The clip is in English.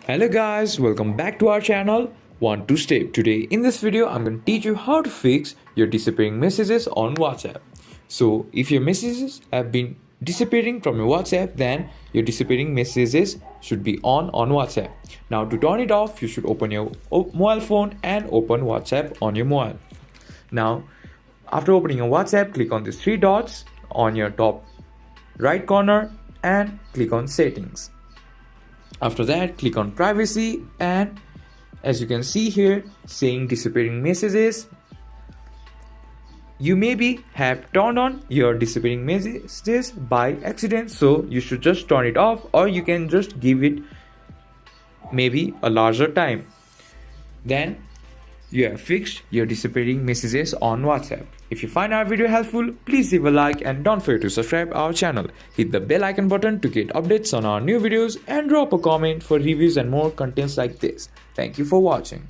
Hello guys, welcome back to our channel Want to Step. Today in this video I'm going to teach you how to fix your disappearing messages on WhatsApp. So if your messages have been disappearing from your WhatsApp, then your disappearing messages should be on WhatsApp. Now to turn it off, you should open your mobile phone and open WhatsApp on your mobile. Now after opening your WhatsApp, click on these three dots on your top right corner and click on settings. After that, click on privacy, and as you can see here saying disappearing messages, you maybe have turned on your disappearing messages by accident, so you should just turn it off, or you can just give it maybe a larger time. Then you have fixed your disappearing messages on WhatsApp. If you find our video helpful, please leave a like and don't forget to subscribe our channel. Hit the bell icon button to get updates on our new videos and drop a comment for reviews and more contents like this. Thank you for watching.